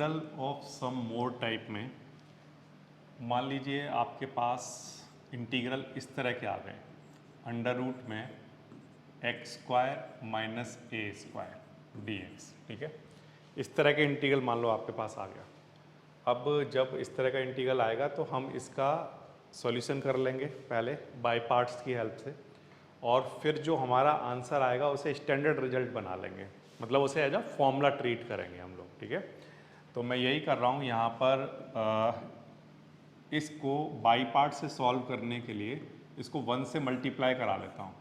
Integral of some more type में मान लीजिए आपके पास इंटीग्रल इस तरह के आ गए, अंडर रूट में x square minus a square D x. ठीक है, इस तरह के इंटीग्रल मान लो आपके पास आ गया। अब जब इस तरह का इंटीग्रल आएगा तो हम इसका सॉल्यूशन कर लेंगे पहले बाय पार्ट्स की हेल्प से, और फिर जो हमारा आंसर आएगा उसे स्टैंडर्ड रिजल्ट बना लेंगे, मतलब उसे एज अ फॉर्मूला ट्रीट करेंगे हम लोग। ठीक है, तो मैं यही कर रहा हूँ यहाँ पर। इसको बाई पार्ट से सॉल्व करने के लिए इसको 1 से मल्टीप्लाई करा लेता हूँ,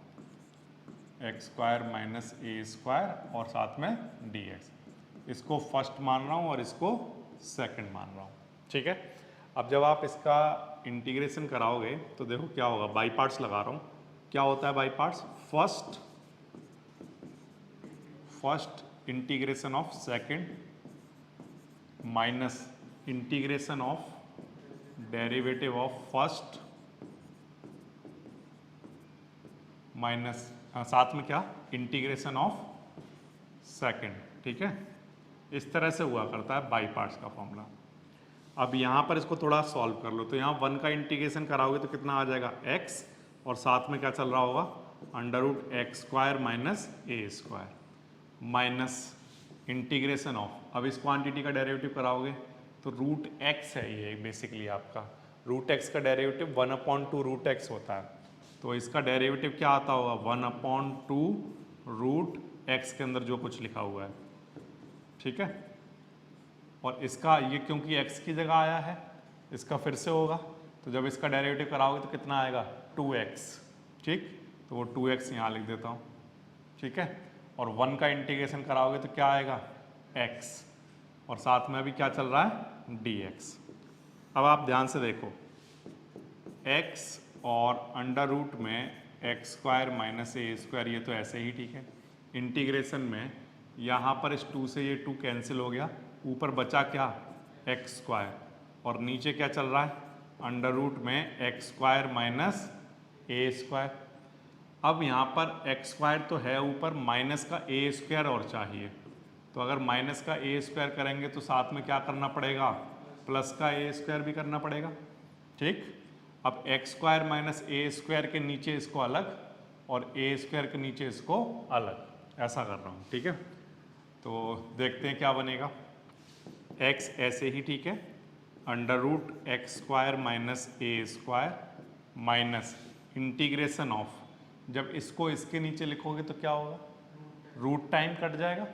x square minus a square और साथ में डी एक्स। इसको फर्स्ट मान रहा हूँ और इसको सेकंड मान रहा हूँ। ठीक है, अब जब आप इसका इंटीग्रेशन कराओगे तो देखो क्या होगा। बाई पार्ट्स लगा रहा हूँ, क्या होता है by parts? First integration of second minus integration of derivative of first minus साथ में क्या, इंटीग्रेशन ऑफ सेकंड। ठीक है, इस तरह से हुआ करता है बाई पार्ट्स का फॉर्मूला। अब यहाँ पर इसको थोड़ा सॉल्व कर लो, तो यहाँ 1 का इंटीग्रेशन कराओगे तो कितना आ जाएगा, x, और साथ में क्या चल रहा होगा, under root x square minus a square minus integration of, अब इस क्वांटिटी का डेरिवेटिव कराओगे तो रूट एक्स है ये बेसिकली आपका। रूट एक्स का डेरिवेटिव 1/2 रूट एक्स होता है, तो इसका डेरिवेटिव क्या आता होगा, 1/2 रूट एक्स के अंदर जो कुछ लिखा हुआ है। ठीक है, और इसका ये क्योंकि x की जगह आया है इसका फिर से होगा, तो जब इसका डेरिवेटिव कराओगे तो कितना आएगा, 2x। ठीक, तो वो 2x यहाँ लिख देता हूँ। ठीक है, और 1 का इंटीग्रेशन कराओगे तो क्या आएगा, x, और साथ में अभी क्या चल रहा है, dx। अब आप ध्यान से देखो, x और अंडर रूट में x square minus a square, ये तो ऐसे ही ठीक है। इंटीग्रेशन में यहाँ पर इस 2 से ये 2 कैंसिल हो गया, ऊपर बचा क्या, एक्स स्क्वायर, और नीचे क्या चल रहा है, अंडर रूट में x square minus a square. अब यहाँ पर एक्स स्क्वायर तो है ऊपर, माइनस का ए स्क्वायर और चाहिए, तो अगर माइनस का ए स्क्वायर करेंगे तो साथ में क्या करना पड़ेगा, प्लस का ए स्क्वायर भी करना पड़ेगा। ठीक, अब x square minus a square के नीचे इसको अलग और ए स्क्वायर के नीचे इसको अलग, ऐसा कर रहा हूँ। ठीक है, तो देखते हैं क्या बनेगा। x ऐसे ही ठीक है, under root x square minus a square minus integration of, जब इसको इसके नीचे लिखोगे तो क्या होगा, रूट टाइम कट जाएगा,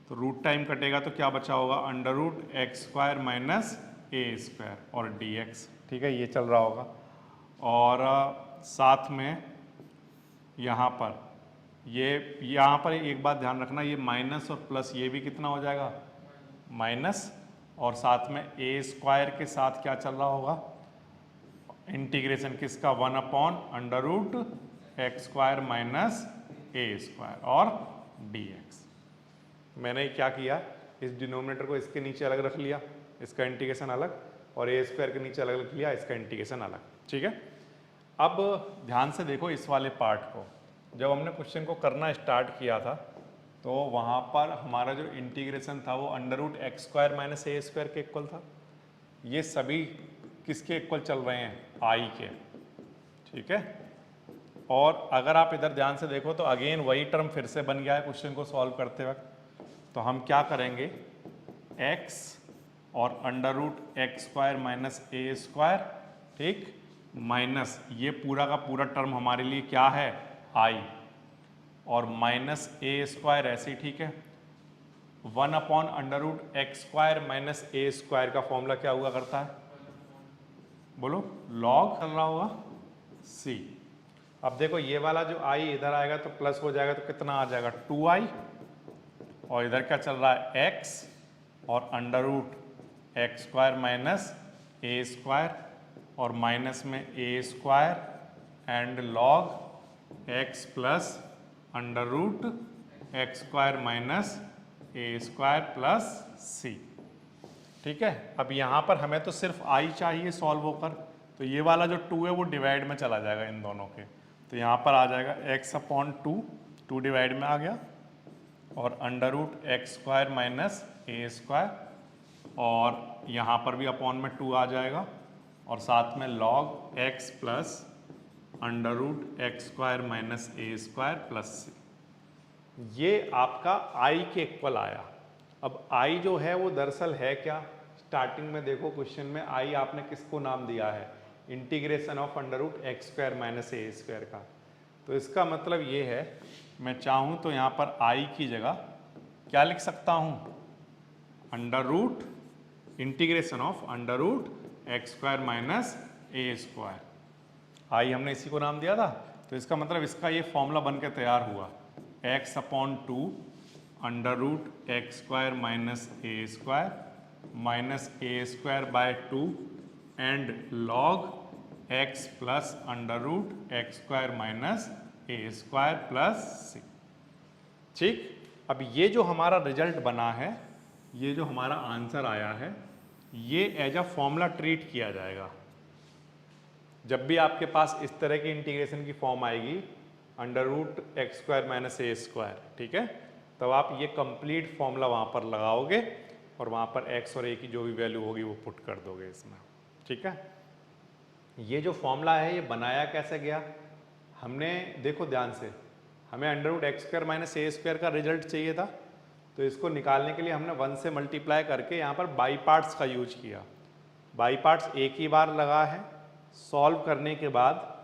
तो रूट टाइम कटेगा तो क्या बचा होगा, under root x square minus a square और डी एक्स। ठीक है, ये चल रहा होगा, और साथ में यहाँ पर यहाँ पर एक बात ध्यान रखना, ये माइनस और प्लस ये भी कितना हो जाएगा, माइनस, और साथ में ए स्क्वायर के साथ क्या चल रहा होगा, इंटीग्रेशन किसका, 1/अंडर root x square minus a square और डी एक्स। मैंने क्या किया, इस डिनोमिनेटर को इसके नीचे अलग रख लिया, इसका इंटीग्रेशन अलग, और ए स्क्वायर के नीचे अलग रख लिया, इसका इंटीग्रेशन अलग। ठीक है, अब ध्यान से देखो इस वाले पार्ट को, जब हमने क्वेश्चन को करना स्टार्ट किया था तो वहाँ पर हमारा जो इंटीग्रेशन था वो under root x square minus a square के इक्वल था। ये सभी किसके इक्वल चल रहे हैं, आई के। ठीक है, और अगर आप इधर ध्यान से देखो तो अगेन वही टर्म फिर से बन गया है क्वेश्चन को सॉल्व करते वक्त। तो हम क्या करेंगे, x और under root x square minus a square, ठीक, माइनस ये पूरा का पूरा टर्म हमारे लिए क्या है, आई, और माइनस ए स्क्वायर ऐसे ही ठीक है। 1/अंडर root x square minus a square का फॉर्मूला क्या हुआ करता है, बोलो, लॉग चल रहा होगा सी। अब देखो ये वाला जो आई इधर आएगा तो प्लस हो जाएगा, तो कितना आ जाएगा, 2i, और इधर क्या चल रहा है, x और under root x square minus a square, और माइनस में a square and log x plus under root x square minus a square plus c. ठीक है, अब यहाँ पर हमें तो सिर्फ आई चाहिए सॉल्व होकर, तो ये वाला जो 2 है वो डिवाइड में चला जाएगा इन दोनों के, तो यहाँ पर आ जाएगा x/2, 2 डिवाइड में आ गया, और under root x square minus a square और यहाँ पर भी अपॉन में 2 आ जाएगा और साथ में log x plus under root x square minus a square plus c. ये आपका i के इक्वल आया। अब i जो है वो दरअसल है क्या, स्टार्टिंग में देखो क्वेश्चन में i आपने किसको नाम दिया है, integration of under root x square minus a square का। तो इसका मतलब ये है, मैं चाहूँ तो यहाँ पर i की जगह क्या लिख सकता हूँ, under root integration of under root x square minus a square. I हमने इसी को नाम दिया था, तो इसका मतलब इसका ये फॉर्मूला बन के तैयार हुआ, x upon 2 under root x square minus a square minus a square by 2 and log x plus under root x square minus a square plus c. ठीक, अब ये जो हमारा रिजल्ट बना है, ये जो हमारा आंसर आया है, ये एज अ फॉर्मूला ट्रीट किया जाएगा। जब भी आपके पास इस तरह की इंटीग्रेशन की फॉर्म आएगी, under root x square minus a square, ठीक है, तब आप ये कंप्लीट फॉर्मूला वहाँ पर लगाओगे और वहाँ पर x और a की जो भी वैल्यू होगी वो पुट कर दोगे इसमें। ठीक है, ये जो फॉर्मूला है ये बनाया कैसे गया, हमने देखो ध्यान से, हमें under root x square minus a square का रिजल्ट चाहिए था, तो इसको निकालने के लिए हमने 1 से मल्टीप्लाई करके यहाँ पर बाई पार्ट्स का यूज किया। बाई पार्ट्स एक ही बार लगा है, सॉल्व करने के बाद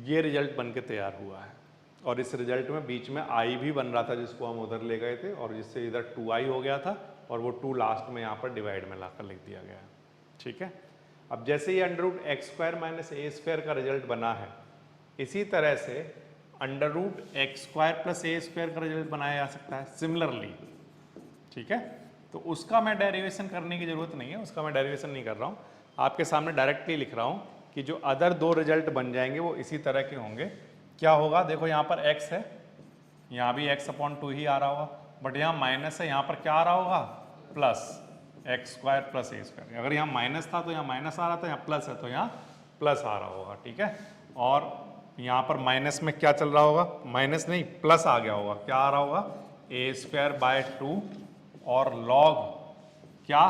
ये रिजल्ट बन के तैयार हुआ है। और इस रिजल्ट में बीच में i भी बन रहा था जिसको हम उधर ले गए थे, और जिससे इधर 2i हो गया था, और वो 2 लास्ट में यहाँ पर डिवाइड में लाकर लिख दिया गया है। ठीक है, अब जैसे ये under root x square minus a square का रिजल्ट बना है, इसी तरह से under root x square plus a square का रिजल्ट बनाया जा सकता है सिमिलरली। ठीक है, तो उसका मैं डेरिवेशन करने की जरूरत नहीं है, उसका मैं डेरिवेशन नहीं कर रहा हूँ, आपके सामने डायरेक्टली लिख रहा हूँ कि जो अदर 2 रिजल्ट बन जाएंगे वो इसी तरह के होंगे। क्या होगा, देखो यहाँ पर x है, यहाँ भी x अपॉन 2 ही आ रहा होगा, बट यहाँ माइनस है, यहाँ पर क्या आ रहा होगा, plus x square plus a square. अगर यहाँ माइनस था तो यहाँ माइनस आ रहा था, यहाँ प्लस है तो यहाँ प्लस आ रहा होगा। ठीक है, और यहाँ पर माइनस में क्या चल रहा होगा, माइनस नहीं प्लस आ गया होगा, क्या आ रहा होगा, ए स्क्वायर बाय 2 और लॉग क्या,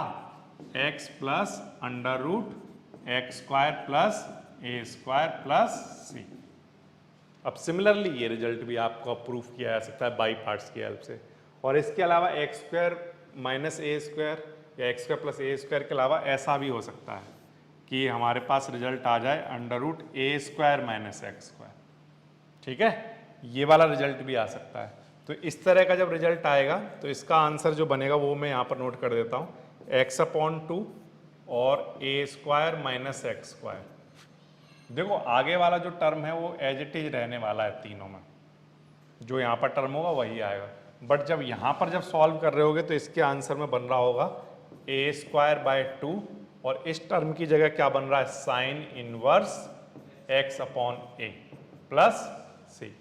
x plus under root x square plus a square plus c. अब सिमिलरली ये रिजल्ट भी आपको प्रूफ किया जा सकता है बाई पार्ट्स की हेल्प से। और इसके अलावा x square minus a square या x square plus a square के अलावा ऐसा भी हो सकता है कि हमारे पास रिजल्ट आ जाए अंडर रूट ए स्क्वायर माइनस एक्स स्क्वायर। ठीक है, ये वाला रिजल्ट भी आ सकता है। तो इस तरह का जब रिजल्ट आएगा तो इसका आंसर जो बनेगा वो मैं यहाँ पर नोट कर देता हूँ, एक्स अपॉन 2 और ए स्क्वायर माइनस एक्स स्क्वायर। देखो आगे वाला जो टर्म है वो एज इट इज रहने वाला है तीनों में, जो यहाँ पर टर्म होगा वही आएगा, बट जब यहाँ पर जब सॉल्व कर रहे होगे तो इसके आंसर में बन रहा होगा ए स्क्वायर बाय 2 और इस टर्म की जगह क्या बन रहा है, sine inverse x upon a plus c.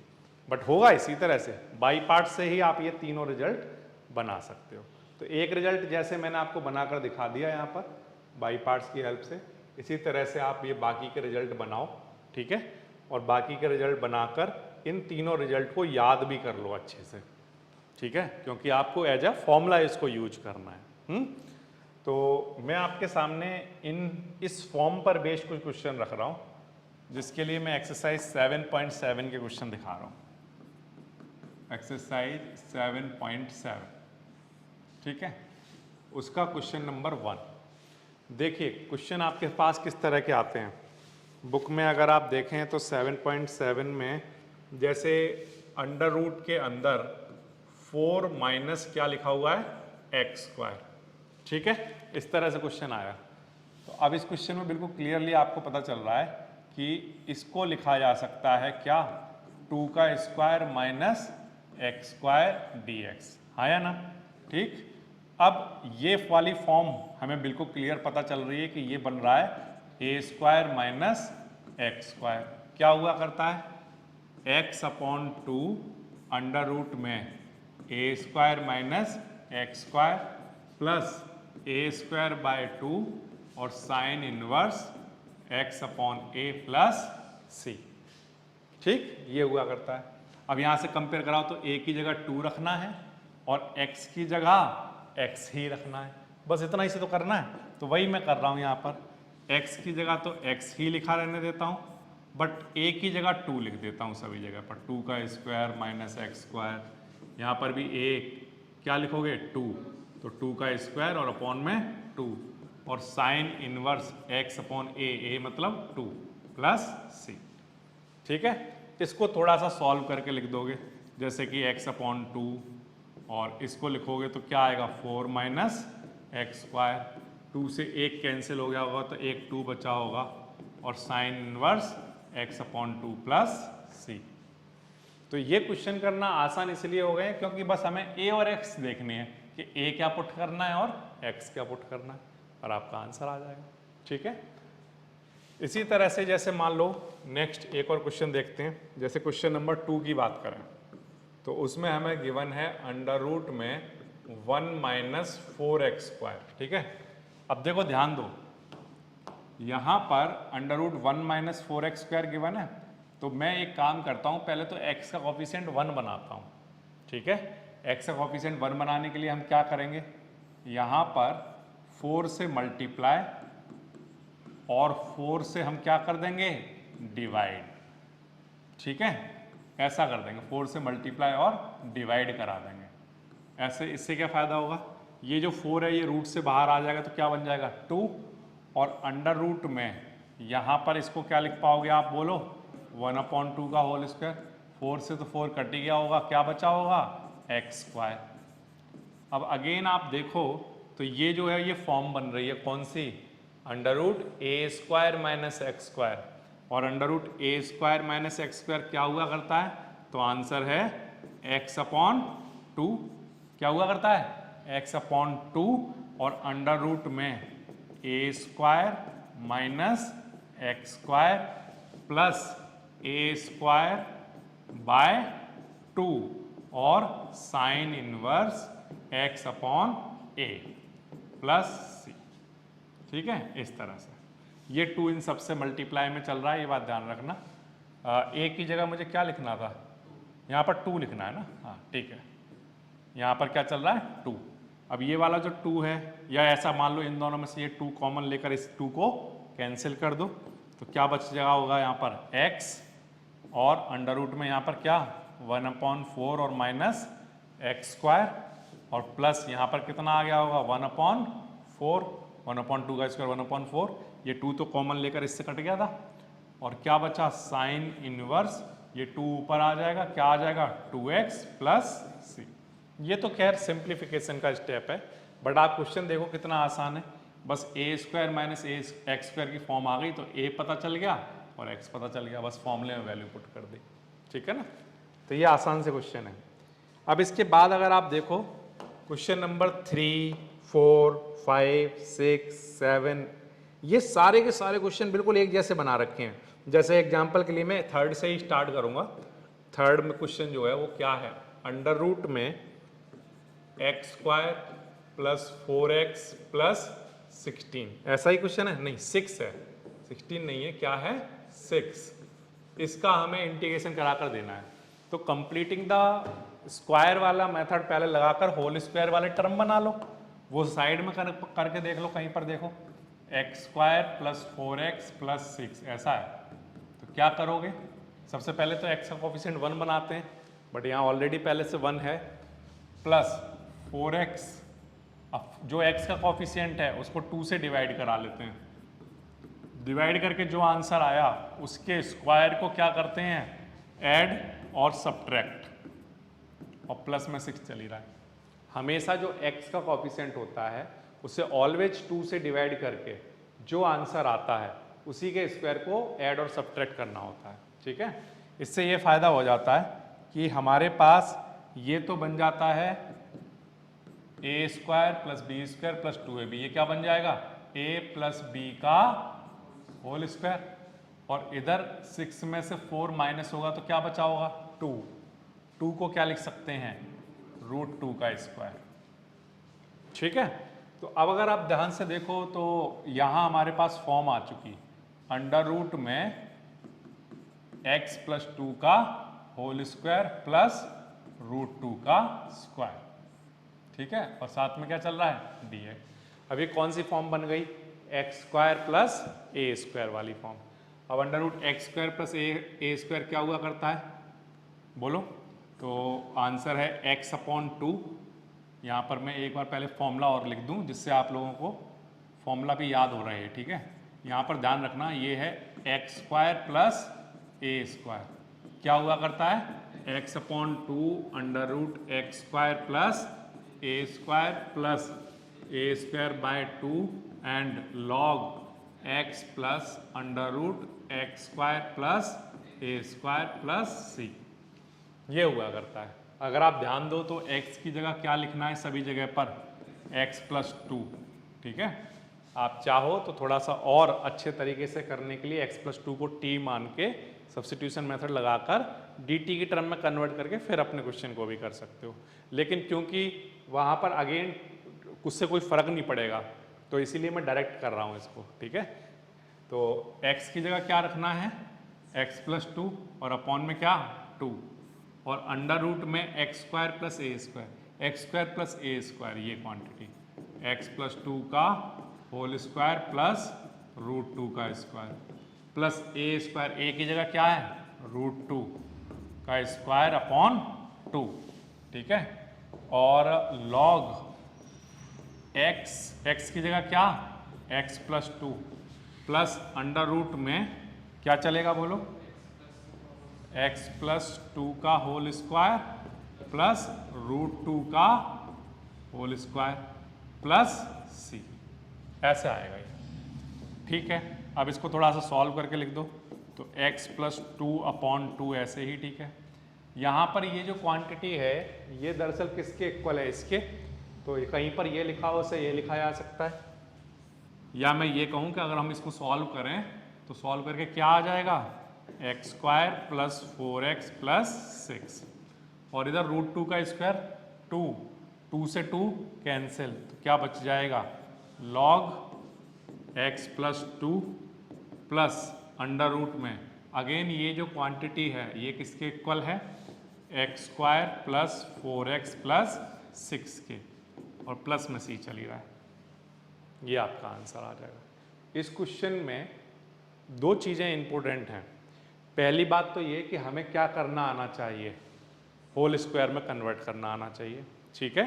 But होगा इसी तरह से, बाई पार्ट से ही आप ये तीनों रिजल्ट बना सकते हो। तो एक रिजल्ट जैसे मैंने आपको बनाकर दिखा दिया यहाँ पर बाई पार्ट्स की हेल्प से, इसी तरह से आप ये बाकी के रिजल्ट बनाओ। ठीक है, और बाकी के रिजल्ट बनाकर इन तीनों रिजल्ट को याद भी कर लो अच्छे से। ठीक है, क्योंकि आपको एज अ फॉर्मूला इसको यूज करना है। तो मैं आपके सामने इस फॉर्म पर बेस्ड कुछ क्वेश्चन रख रहा हूँ, जिसके लिए मैं एक्सरसाइज 7.7 के क्वेश्चन दिखा रहा हूँ। एक्सरसाइज 7.7, ठीक है, उसका क्वेश्चन नंबर 1। देखिए क्वेश्चन आपके पास किस तरह के आते हैं, बुक में अगर आप देखें तो 7.7 में जैसे अंडर रूट के अंदर 4 माइनस क्या लिखा हुआ है, एक्स स्क्वायर। ठीक है, इस तरह से क्वेश्चन आया। तो अब इस क्वेश्चन में बिल्कुल क्लियरली आपको पता चल रहा है कि इसको लिखा जा सकता है क्या, 2 का square minus x square D x, आया ना। ठीक, अब ये वाली फॉर्म हमें बिल्कुल क्लियर पता चल रही है कि ये बन रहा है a square minus x square. क्या हुआ करता है, एक्स अपॉन 2 अंडर रूट में a square minus x square plus a square by 2 और sine inverse x upon a plus c. ठीक, ये हुआ करता है। अब यहाँ से कंपेयर कराओ तो ए की जगह 2 रखना है और x की जगह x ही रखना है, बस इतना ही से तो करना है। तो वही मैं कर रहा हूँ यहाँ पर, x की जगह तो x ही लिखा रहने देता हूँ, बट a की जगह 2 लिख देता हूँ सभी जगह पर, 2 का स्क्वायर माइनस एक्स स्क्वायर। यहाँ पर भी a क्या लिखोगे 2, तो 2 का स्क्वायर और अपॉन में 2, और sine inverse x upon a मतलब 2 प्लस c। ठीक है, इसको थोड़ा सा सॉल्व करके लिख दोगे, जैसे कि x अपॉन 2, और इसको लिखोगे तो क्या आएगा 4 माइनस एक्स स्क्वायर, 2 से 1 कैंसिल हो गया होगा तो एक 2 बचा होगा, और sine inverse x upon 2 plus c। तो ये क्वेश्चन करना आसान इसलिए हो गए क्योंकि बस हमें a और x देखनी है कि a क्या पुट करना है और x क्या पुट करना है, और आपका आंसर आ जाएगा। ठीक है, इसी तरह से जैसे मान लो नेक्स्ट एक और क्वेश्चन देखते हैं, जैसे क्वेश्चन नंबर 2 की बात करें तो उसमें हमें गिवन है अंडर रूट में 1 माइनस 4x स्क्वायर। ठीक है, अब देखो ध्यान दो, यहाँ पर under root 1 minus 4x square given है, तो मैं एक काम करता हूँ, पहले तो x का कॉफिशिएंट 1 बनाता हूँ। ठीक है, x का कॉफिशिएंट 1 बनाने के लिए हम क्या करेंगे, यहाँ पर 4 से मल्टीप्लाई और 4 से हम क्या कर देंगे डिवाइड। ठीक है, ऐसा कर देंगे, 4 से मल्टीप्लाई और डिवाइड करा देंगे ऐसे। इससे क्या फ़ायदा होगा, ये जो 4 है ये रूट से बाहर आ जाएगा तो क्या बन जाएगा 2, और अंडर रूट में यहाँ पर इसको क्या लिख पाओगे आप बोलो 1/2 का होल स्क्वायर। 4 से तो 4 कट ही गया होगा, क्या बचा होगा एक्स स्क्वायर। अब अगेन आप देखो तो ये जो है ये फॉर्म बन रही है कौन सी, अंडर रूट ए स्क्वायर माइनस एक्स स्क्वायर, और अंडर रूट ए स्क्वायर माइनस एक्स स्क्वायर क्या हुआ करता है, तो आंसर है x अपॉन 2। क्या हुआ करता है x अपॉन 2, और अंडर रूट में a square minus x square plus a square by 2 और sine inverse x upon a plus c. ठीक है, इस तरह से ये 2 इन सबसे मल्टीप्लाई में चल रहा है, ये बात ध्यान रखना। ए की जगह मुझे क्या लिखना था, यहाँ पर 2 लिखना है ना, हाँ ठीक है। यहाँ पर क्या चल रहा है 2, अब ये वाला जो 2 है, या ऐसा मान लो इन दोनों में से ये 2 कॉमन लेकर इस 2 को कैंसिल कर दो, तो क्या बच जाएगा होगा यहाँ पर x, और अंडर रूट में यहाँ पर क्या 1/4 और माइनस एक्स स्क्वायर, और प्लस यहाँ पर कितना आ गया होगा 1/4, 1/2 का स्क्वायर 1/4, ये 2 तो कॉमन लेकर इससे कट गया था, और क्या बचा साइन इनवर्स, ये 2 ऊपर आ जाएगा, क्या आ जाएगा 2x प्लस सी। ये तो खैर सिंप्लीफिकेशन का स्टेप है, बट आप क्वेश्चन देखो कितना आसान है, बस ए स्क्वायर माइनस एक्स स्क्वायर की फॉर्म आ गई तो ए पता चल गया और एक्स पता चल गया, बस फॉर्मूले में वैल्यू पुट कर दी। ठीक है ना, तो ये आसान से क्वेश्चन है। अब इसके बाद अगर आप देखो क्वेश्चन नंबर 3, 4, 5, 6, 7, ये सारे के सारे क्वेश्चन बिल्कुल एक जैसे बना रखे हैं। जैसे एग्जांपल के लिए मैं थर्ड से ही स्टार्ट करूंगा। थर्ड में क्वेश्चन जो है वो क्या है, अंडर रूट में x square plus 4x plus 16, ऐसा ही क्वेश्चन है, नहीं 6 है, 16 नहीं है, क्या है 6। इसका हमें इंटीग्रेशन कराकर देना है, तो कंप्लीटिंग द स्क्वायर वाला मेथड पहले लगाकर होल स्क्वायर वाले टर्म बना लो, वो साइड में करके देख लो, कहीं पर देखो x square plus 4x plus 6 ऐसा है। तो क्या करोगे, सबसे पहले तो x का कोफिशिएंट 1 बनाते हैं, बट यहाँ ऑलरेडी पहले से 1 है, प्लस 4x, अब जो x का कोफिशिएंट है उसको 2 से डिवाइड करा लेते हैं, डिवाइड करके जो आंसर आया उसके स्क्वायर को क्या करते हैं ऐड और सब्ट्रैक्ट, और प्लस में 6 चल ही रहा है। हमेशा जो x का कोफिशिएंट होता है उसे ऑलवेज 2 से डिवाइड करके जो आंसर आता है उसी के स्क्वायर को ऐड और सब्ट्रैक्ट करना होता है। ठीक है, इससे ये फायदा हो जाता है कि हमारे पास ये तो बन जाता है a square plus b square plus 2ab, ये क्या बन जाएगा a प्लस बी का होल स्क्वायर, और इधर 6 में से 4 माइनस होगा तो क्या बचा होगा 2, 2 को क्या लिख सकते हैं √2 का स्क्वायर। ठीक है, तो अब अगर आप ध्यान से देखो तो यहाँ हमारे पास फॉर्म आ चुकी, अंडर रूट में x प्लस 2 का होल स्क्वायर प्लस √2 का स्क्वायर। ठीक है, और साथ में क्या चल रहा है डी एक्स। अब ये कौन सी फॉर्म बन गई, x square plus a square वाली फॉर्म। अब under root x square plus a square क्या हुआ करता है बोलो, तो आंसर है एक्स अपॉन 2। यहाँ पर मैं एक बार पहले फॉर्मूला और लिख दूँ जिससे आप लोगों को फॉर्मूला भी याद हो रहे हैं, ठीक है। यहाँ पर ध्यान रखना ये है x square plus a square, क्या हुआ करता है x upon 2 under root x square plus a square plus a square by 2 and log x plus under root x square plus a square plus c, ये हुआ करता है। अगर आप ध्यान दो तो x की जगह क्या लिखना है सभी जगह पर, x प्लस 2, ठीक है। आप चाहो तो थोड़ा सा और अच्छे तरीके से करने के लिए x प्लस 2 को t मान के सब्स्टिट्यूशन मेथड लगाकर dt की टर्म में कन्वर्ट करके फिर अपने क्वेश्चन को भी कर सकते हो, लेकिन क्योंकि वहाँ पर अगेन उससे कोई फर्क नहीं पड़ेगा तो इसीलिए मैं डायरेक्ट कर रहा हूँ इसको, ठीक है। तो x की जगह क्या रखना है x प्लस 2 और अपॉन में क्या 2 और अंडर रूट में x square plus a square, x square plus a square ये क्वांटिटी, एक्स प्लस 2 का होल स्क्वायर प्लस रूट 2 का स्क्वायर प्लस ए स्क्वायर, ए की जगह क्या है रूट 2 का स्क्वायर अपॉन 2, ठीक है। और लॉग एक्स की जगह क्या x plus 2 plus under root में क्या चलेगा बोलो, एक्स प्लस 2 का होल स्क्वायर प्लस रूट 2 का होल स्क्वायर प्लस सी, ऐसे आएगा ये, ठीक है। अब इसको थोड़ा सा सॉल्व करके लिख दो, तो x प्लस 2 अपॉन 2 ऐसे ही, ठीक है। यहाँ पर ये जो क्वांटिटी है ये दरअसल किसके इक्वल है, इसके, तो कहीं पर ये लिखा हो से ये लिखा जा सकता है, या मैं ये कहूँ कि अगर हम इसको सॉल्व करें तो सॉल्व करके क्या आ जाएगा x square plus 4x plus 6 और इधर रूट 2 का स्क्वायर 2 से 2 कैंसिल, तो क्या बच जाएगा log x plus 2 plus under root में अगेन ये जो क्वांटिटी है ये किसके इक्वल है x square plus 4x plus 6 के, और प्लस में सी चली रहा है, ये आपका आंसर आ जाएगा। इस क्वेश्चन में दो चीज़ें इंपॉर्टेंट हैं। पहली बात तो ये कि हमें क्या करना आना चाहिए, होल स्क्वायर में कन्वर्ट करना आना चाहिए, ठीक है।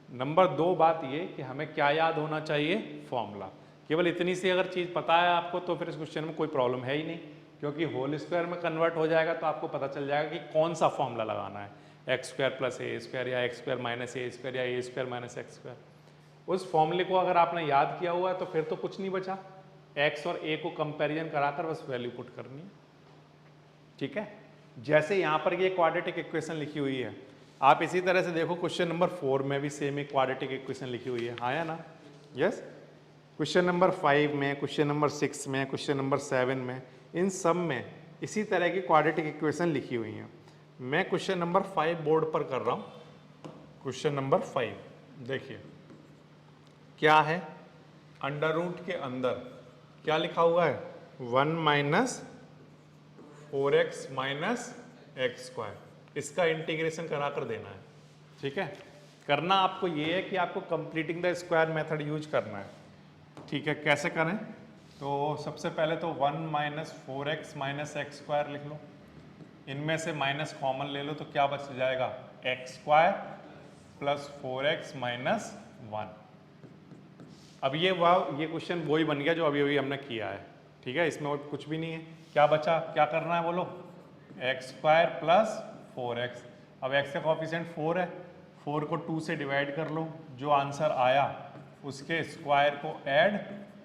नंबर 2 बात ये कि हमें क्या याद होना चाहिए फॉर्मूला। केवल इतनी सी अगर चीज़ पता है आपको तो फिर इस क्वेश्चन में कोई प्रॉब्लम है ही नहीं, क्योंकि होल स्क्वायर में कन्वर्ट हो जाएगा तो आपको पता चल जाएगा कि कौन सा फॉर्मूला लगाना है, x square plus a square या x square minus a square या ए स्क्वायर माइनस एक्स स्क्वायर। उस फॉर्मूले को अगर आपने याद किया हुआ है तो फिर तो कुछ नहीं बचा, एक्स और ए को कंपेरिजन कराकर बस वैल्यू पुट करनी है, ठीक है। जैसे यहाँ पर ये क्वाड्रेटिक इक्वेशन लिखी हुई है, आप इसी तरह से देखो क्वेश्चन नंबर 4 में भी सेम एक क्वाड्रेटिक इक्वेशन लिखी हुई है, हाँ या ना, यस। क्वेश्चन नंबर 5 में, क्वेश्चन नंबर 6 में, क्वेश्चन नंबर 7 में, इन सब में इसी तरह की क्वाड्रेटिक इक्वेशन लिखी हुई हैं। मैं क्वेश्चन नंबर 5 बोर्ड पर कर रहा हूँ। क्वेश्चन नंबर 5 देखिए क्या है, अंडर रूट के अंदर क्या लिखा हुआ है 1 minus 4x minus x square, इसका इंटीग्रेशन करा कर देना है, ठीक है। करना आपको ये है कि आपको completing the square method use करना है, ठीक है। कैसे करें, तो सबसे पहले तो 1 minus 4x minus x square लिख लो, इनमें से माइनस कॉमन ले लो तो क्या बच जाएगा x square plus 4x minus 1। अब ये क्वेश्चन वही बन गया जो अभी अभी हमने किया है, ठीक है, इसमें और कुछ भी नहीं है। क्या बचा, क्या करना है बोलो, एक्स स्क्वायर प्लस 4x। अब x का कोफिशिएंट 4 है, 4 को 2 से डिवाइड कर लो, जो आंसर आया उसके स्क्वायर को ऐड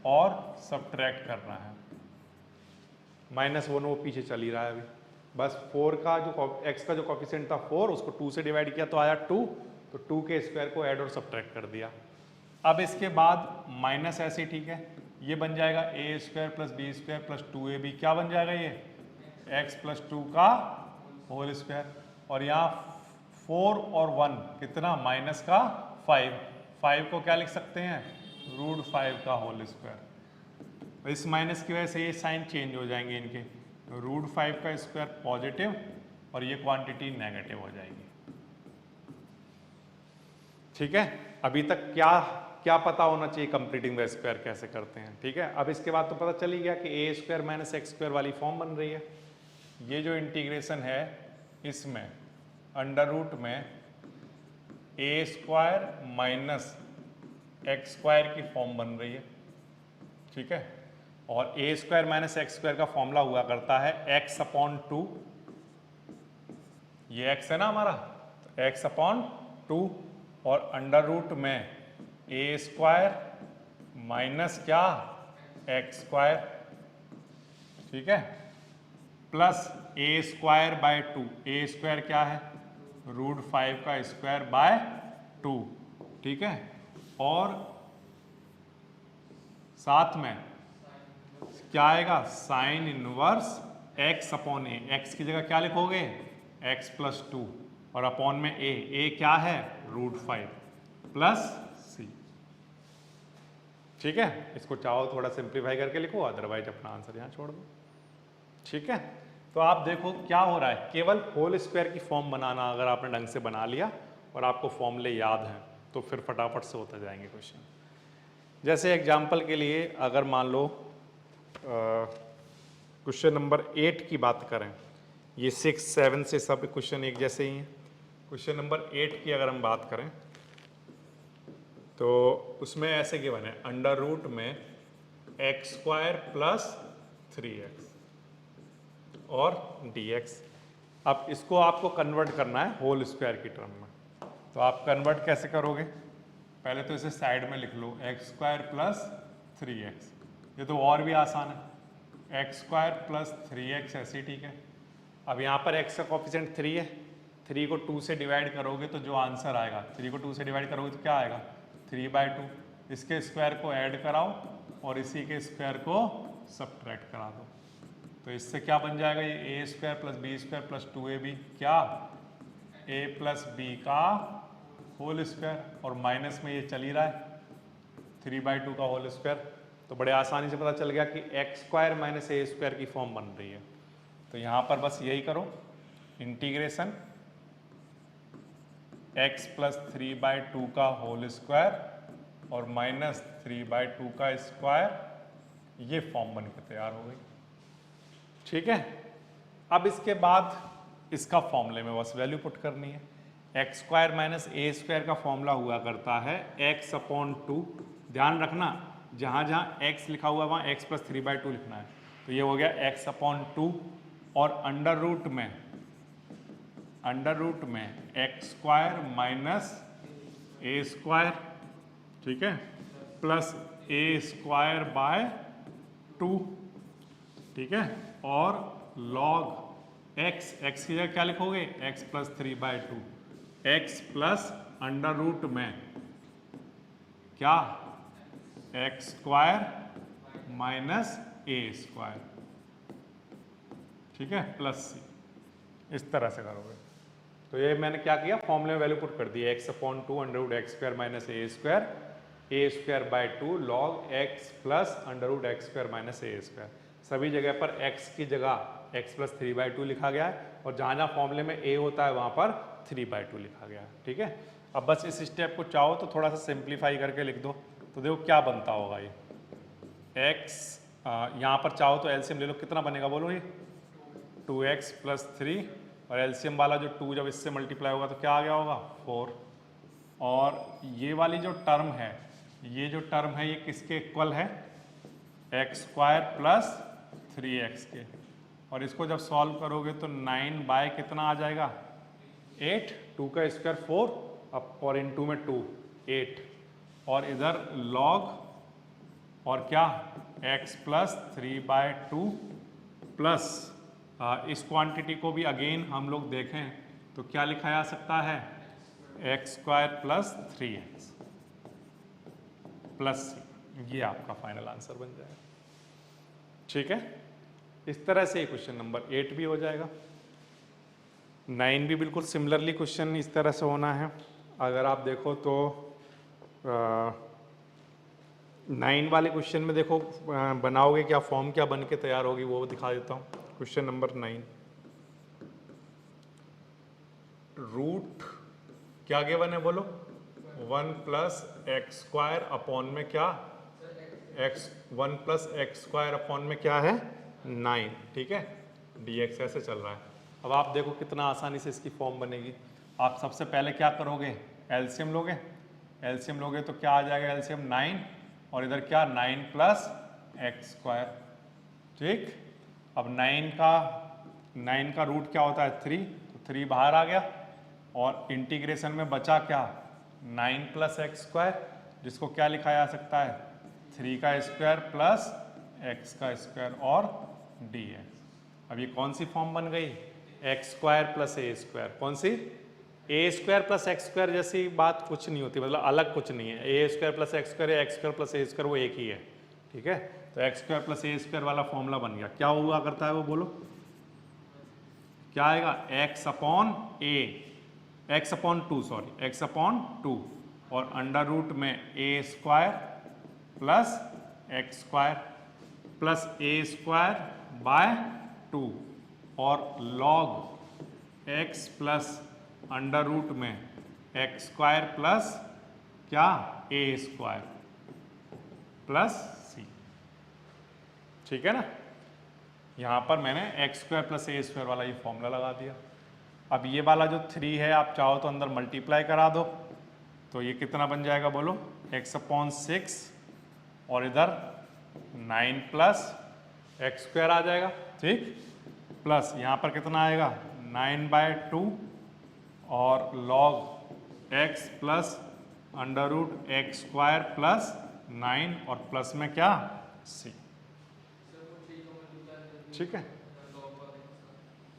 और सब्ट्रैक्ट करना है। -1 वो पीछे चल ही रहा है अभी, बस 4 का जो x का जो कोफिशिएंट था 4, उसको 2 से डिवाइड किया तो आया 2, तो 2 के स्क्वायर को ऐड और सब्ट्रैक्ट कर दिया। अब इसके बाद माइनस ऐसे, ठीक है, ये बन जाएगा a square plus b square plus 2ab, क्या बन जाएगा ये x प्लस 2 का होल स्क्वायर, और यहाँ 4 और 1 कितना माइनस का 5 को क्या लिख सकते हैं रूट 5 का होल स्क्वायर। इस माइनस की वजह से ये साइन चेंज हो जाएंगे इनके, रूट 5 का स्क्वायर पॉजिटिव और ये क्वांटिटी नेगेटिव हो जाएगी, ठीक है, अभी तक क्या क्या पता होना चाहिए कंप्लीटिंग द स्क्वायर कैसे करते हैं। ठीक है, अब इसके बाद तो पता चल ही गया कि ए स्क्वायर माइनस एक्स स्क्वायर वाली फॉर्म बन रही है। ये जो इंटीग्रेशन है इसमें अंडर रूट में a square minus x square की फॉर्म बन रही है। ठीक है, और ए स्क्वायर माइनस एक्स स्क्वायर का फॉर्मूला हुआ करता है एक्स अपॉन टू, ये एक्स है ना हमारा, तो एक्स अपॉन टू और अंडर रूट में ए स्क्वायर माइनस क्या एक्स स्क्वायर, ठीक है, plus a square by two, A square क्या है रूट 5 का स्क्वायर बाय 2, ठीक है, और साथ में क्या आएगा sign inverse x upon a, x की जगह क्या लिखोगे एक्स प्लस 2 और अपॉन में ए क्या है रूट 5 प्लस सी। ठीक है, इसको चाहो थोड़ा सिंप्लीफाई करके लिखो, अदरवाइज अपना आंसर यहाँ छोड़ दो। ठीक है, तो आप देखो क्या हो रहा है, केवल होल स्क्वायर की फॉर्म बनाना अगर आपने ढंग से बना लिया और आपको फॉर्मूले याद हैं तो फिर फटाफट से होता जाएंगे क्वेश्चन। जैसे एग्जाम्पल के लिए अगर मान लो क्वेश्चन नंबर 8 की बात करें, ये 6, 7 से सब क्वेश्चन एक जैसे ही हैं। क्वेश्चन नंबर 8 की अगर हम बात करें तो उसमें ऐसे गिवन है अंडर रूट में एक्स स्क्वायर प्लस 3x और dx। अब इसको आपको कन्वर्ट करना है होल स्क्वायर की टर्म में, तो आप कन्वर्ट कैसे करोगे, पहले तो इसे साइड में लिख लो एक्स स्क्वायर प्लस 3x, ये तो और भी आसान है, एक्स स्क्वायर प्लस 3x ऐसे, ठीक है। अब यहाँ पर x का कोफिशिएंट 3 है, 3 को 2 से डिवाइड करोगे तो जो आंसर आएगा 3 को 2 से डिवाइड करोगे तो क्या आएगा 3/2, इसके स्क्वायर को ऐड कराओ और इसी के स्क्वायर को सब्ट्रैक्ट करा दो, तो इससे क्या बन जाएगा ये a square plus b square plus 2ab क्या a प्लस बी का होल स्क्वायर, और माइनस में ये चल ही रहा है 3/2 का होल स्क्वायर, तो बड़े आसानी से पता चल गया कि x square minus a square की फॉर्म बन रही है। तो यहाँ पर बस यही करो, इंटीग्रेशन x प्लस 3/2 का होल स्क्वायर और माइनस 3/2 का स्क्वायर, ये फॉर्म बन के तैयार हो गई। ठीक है, अब इसके बाद इसका फॉर्मूले में बस वैल्यू पुट करनी है, x square minus a square का फॉर्मूला हुआ करता है x अपॉन 2, ध्यान रखना जहाँ जहाँ x लिखा हुआ है वहाँ x प्लस 3/2 लिखना है, तो ये हो गया x अपॉन 2 और अंडर रूट में x square minus a square, ठीक है, प्लस ए स्क्वायर बाय 2, ठीक है, और लॉग x की जगह क्या लिखोगे x plus 3/2, x plus under root में क्या x square minus a square, ठीक है, प्लस सी, इस तरह से करोगे। तो ये मैंने क्या किया फॉर्मूले में वैल्यू पुट कर दी x upon 2 under root x square minus a square by 2 log x plus under root x square minus a square, सभी जगह पर x की जगह x प्लस 3/2 लिखा गया है और जहाँ जहाँ फॉर्मूले में a होता है वहाँ पर 3/2 लिखा गया है। ठीक है, अब बस इस स्टेप को चाहो तो थोड़ा सा सिंप्लीफाई करके लिख दो, तो देखो क्या बनता होगा ये x, यहाँ पर चाहो तो एलसीएम ले लो, कितना बनेगा बोलो ये 2x प्लस 3 और एलसीएम वाला जो 2 जब इससे मल्टीप्लाई होगा तो क्या आ गया होगा 4, और ये वाली जो टर्म है ये किसके इक्वल है एक्स स्क्वायर प्लस 3x के, और इसको जब सॉल्व करोगे तो 9 बाय कितना आ जाएगा 8, 2 का स्क्वायर 4 अब और इनटू में 2 8, और इधर लॉग और क्या x प्लस 3/2 प्लस इस क्वांटिटी को भी अगेन हम लोग देखें तो क्या लिखा जा सकता है x square plus 3x plus c, ये आपका फाइनल आंसर बन जाएगा। ठीक है, इस तरह से क्वेश्चन नंबर 8 भी हो जाएगा। 9 भी बिल्कुल सिमिलरली क्वेश्चन इस तरह से होना है। अगर आप देखो तो 9 वाले क्वेश्चन में देखो बनाओगे क्या, फॉर्म क्या बन के तैयार होगी वो दिखा देता हूँ। क्वेश्चन नंबर 9, रूट क्या गिवन है बोलो 1 प्लस एक्स स्क्वायर अपॉन में क्या, x 1 plus x square upon में क्या है 9, ठीक है, dx ऐसे चल रहा है। अब आप देखो कितना आसानी से इसकी फॉर्म बनेगी। आप सबसे पहले क्या करोगे, एलसीएम लोगे, एलसीएम लोगे तो क्या आ जाएगा, एलसीएम 9 और इधर क्या 9 प्लस एक्स स्क्वायर, ठीक। अब 9 का रूट क्या होता है 3, तो 3 बाहर आ गया और इंटीग्रेशन में बचा क्या 9 प्लस एक्स स्क्वायर, जिसको क्या लिखा जा सकता है 3 का स्क्वायर प्लस एक्स का स्क्वायर और dx। अब ये कौन सी फॉर्म बन गई, x square plus a square, कौन सी, ए स्क्वायर प्लस एक्स स्क्वायर जैसी बात कुछ नहीं होती, मतलब अलग कुछ नहीं है। A square plus x square या x square plus a square वो एक ही है, ठीक है। तो x square plus a square वाला फॉर्मूला बन गया। क्या हुआ करता है वो बोलो, क्या आएगा, x upon a, x upon 2 sorry, x upon 2 और अंडर रूट में a square plus x square plus a square by 2 और log x plus under root में एक्स स्क्वायर प्लस क्या ए स्क्वायर प्लस सी, ठीक है ना। यहां पर मैंने x square plus a square वाला ये फॉर्मूला लगा दिया। अब ये वाला जो 3 है आप चाहो तो अंदर मल्टीप्लाई करा दो, तो ये कितना बन जाएगा बोलो, एक्स अपॉन 6 और इधर 9 प्लस एक्स स्क्वायर आ जाएगा, ठीक, प्लस यहाँ पर कितना आएगा 9/2 और log x plus under root x square plus 9 और प्लस में क्या सी, ठीक है।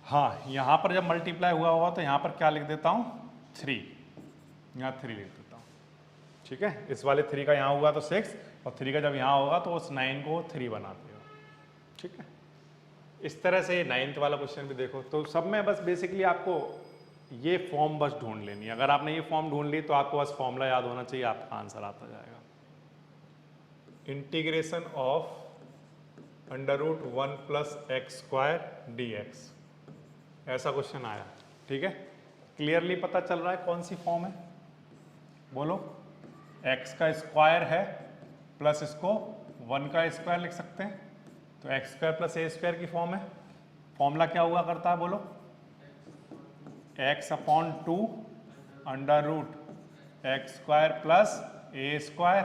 हाँ, यहाँ पर जब मल्टीप्लाई हुआ होगा तो यहाँ पर क्या लिख देता हूँ 3, यहाँ 3 लिख देता हूँ, ठीक है। इस वाले 3 का यहाँ हुआ तो 6 और 3 का जब यहाँ होगा तो उस 9 को 3 बनाते हो, ठीक है। इस तरह से 9th वाला क्वेश्चन भी देखो, तो सब में बस बेसिकली आपको ये फॉर्म बस ढूंढ लेनी है। अगर आपने ये फॉर्म ढूंढ ली तो आपको बस फॉर्मूला याद होना चाहिए, आपका आंसर आता जाएगा। Integration of under root 1 plus x square dx, ऐसा क्वेश्चन आया, ठीक है। क्लियरली पता चल रहा है कौन सी फॉर्म है, बोलो, x का स्क्वायर है प्लस इसको 1 का स्क्वायर लिख सकते हैं, तो x square plus a square की फॉर्म है। फॉर्मूला क्या हुआ करता है बोलो, x upon 2 under root x square plus a square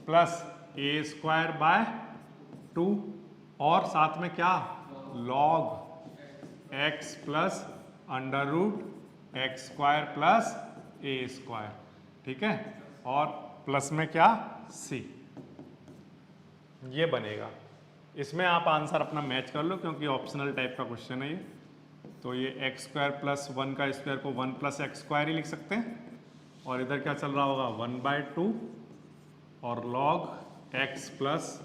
plus a square by 2 और साथ में क्या log x plus under root x square plus a square, ठीक है, और प्लस में क्या c, ये बनेगा। इसमें आप आंसर अपना मैच कर लो क्योंकि ऑप्शनल टाइप का क्वेश्चन है ये। तो ये एक्स स्क्वायर प्लस 1 का स्क्वायर को 1 प्लस एक्स स्क्वायर ही लिख सकते हैं और इधर क्या चल रहा होगा 1/2 और log x plus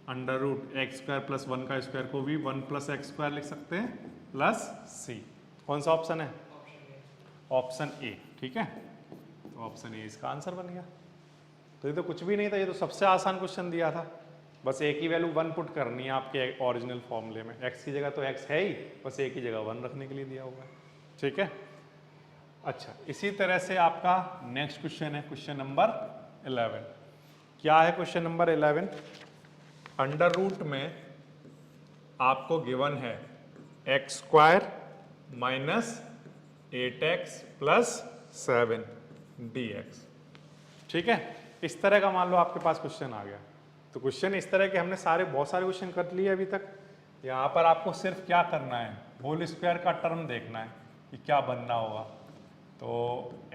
under root x square plus 1 का स्क्वायर को भी 1 प्लस एक्स स्क्वायर लिख सकते हैं प्लस सी। कौन सा ऑप्शन है, ऑप्शन ए, ठीक है। तो ऑप्शन ए इसका आंसर बन गया। तो ये तो कुछ भी नहीं था, ये तो सबसे आसान क्वेश्चन दिया था, बस एक ही वैल्यू 1 पुट करनी है आपके ओरिजिनल फॉर्मूले में। x की जगह तो x है ही, बस एक ही जगह 1 रखने के लिए दिया हुआ है, ठीक है। अच्छा, इसी तरह से आपका नेक्स्ट क्वेश्चन है क्वेश्चन नंबर 11। क्या है क्वेश्चन नंबर 11, अंडर रूट में आपको गिवन है x square minus 8x plus 7 dx, ठीक है। इस तरह का मान लो आपके पास क्वेश्चन आ गया। तो क्वेश्चन इस तरह के हमने बहुत सारे क्वेश्चन कर लिए अभी तक। यहाँ पर आपको सिर्फ क्या करना है, होल स्क्वायर का टर्म देखना है कि क्या बनना होगा। तो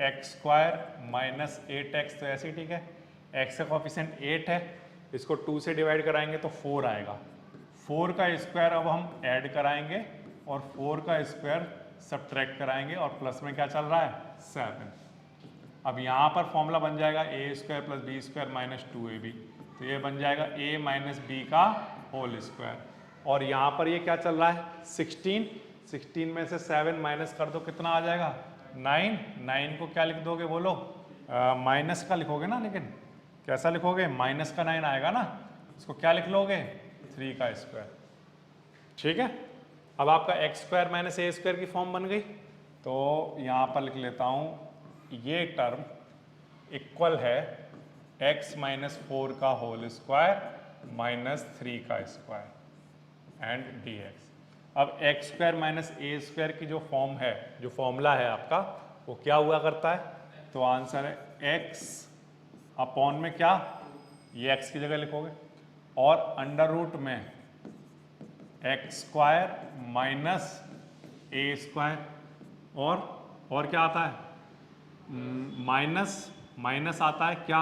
एक्स स्क्वायर माइनस 8x तो ऐसे ही ठीक है, x का कोफिशिएंट 8 है, इसको 2 से डिवाइड कराएंगे तो 4 आएगा। 4 का स्क्वायर अब हम ऐड कराएंगे और 4 का स्क्वायर सब्ट्रैक्ट कराएंगे और प्लस में क्या चल रहा है 7। अब यहाँ पर फॉर्मूला बन जाएगा a square plus b square minus 2ab, तो ये बन जाएगा a माइनस बी का होल स्क्वायर। और यहाँ पर ये क्या चल रहा है 16 में से 7 माइनस कर दो, कितना आ जाएगा 9 को क्या लिख दोगे बोलो, माइनस का लिखोगे ना, लेकिन कैसा लिखोगे, माइनस का 9 आएगा ना, इसको क्या लिख लोगे 3 का स्क्वायर, ठीक है। अब आपका x square minus a square की फॉर्म बन गई। तो यहाँ पर लिख लेता हूँ ये टर्म इक्वल है x माइनस 4 का होल स्क्वायर माइनस 3 का स्क्वायर एंड dx। अब x square minus a square की जो फॉर्म है, जो फॉर्मूला है आपका, वो क्या हुआ करता है? तो आंसर है x अपॉन में क्या, ये x की जगह लिखोगे, और अंडर रूट में x square minus a square, और क्या आता है? माइनस आता है क्या,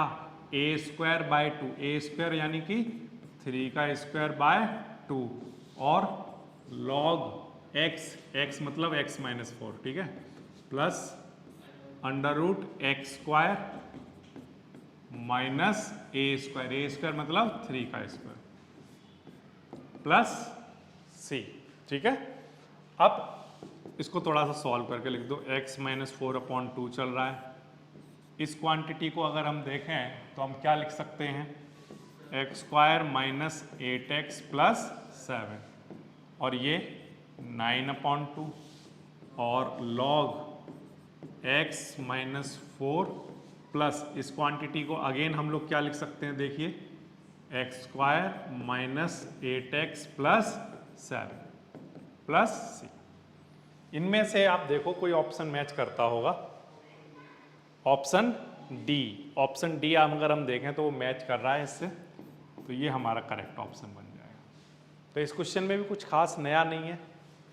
a square by 2, a square यानी कि 3 का स्क्वायर बाय 2, और लॉग एक्स मतलब एक्स माइनस 4, ठीक है, plus under root x square minus a square मतलब 3 का स्क्वायर प्लस सी, ठीक है। अब इसको थोड़ा सा सॉल्व करके लिख दो। x माइनस 4 अपॉन 2 चल रहा है। इस क्वांटिटी को अगर हम देखें तो हम क्या लिख सकते हैं, x square minus 8x plus 7, और ये 9 अपॉन 2, और लॉग x माइनस 4 प्लस इस क्वांटिटी को अगेन हम लोग क्या लिख सकते हैं, देखिए x square minus 8x plus 7 plus c. इनमें से आप देखो कोई ऑप्शन मैच करता होगा। ऑप्शन डी अगर हम देखें तो वो मैच कर रहा है इससे, तो ये हमारा करेक्ट ऑप्शन बन जाएगा। तो इस क्वेश्चन में भी कुछ खास नया नहीं है,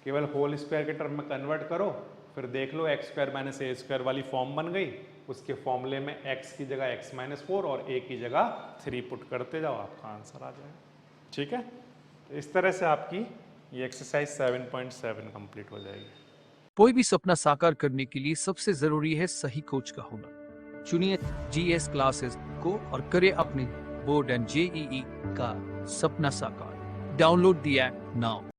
केवल होल स्क्वायर के टर्म में कन्वर्ट करो, फिर देख लो x square minus a square वाली फॉर्म बन गई, उसके फॉर्मूले में x की जगह x माइनस 4 और a की जगह 3 पुट करते जाओ, आपका आंसर आ जाएगा। ठीक है, तो इस तरह से आपकी ये एक्सरसाइज 7.7 कंप्लीट हो जाएगी। कोई भी सपना साकार करने के लिए सबसे जरूरी है सही कोच का होना। चुनिए GS क्लासेस को और करें अपने बोर्ड एंड JEE का सपना साकार। Download the app now.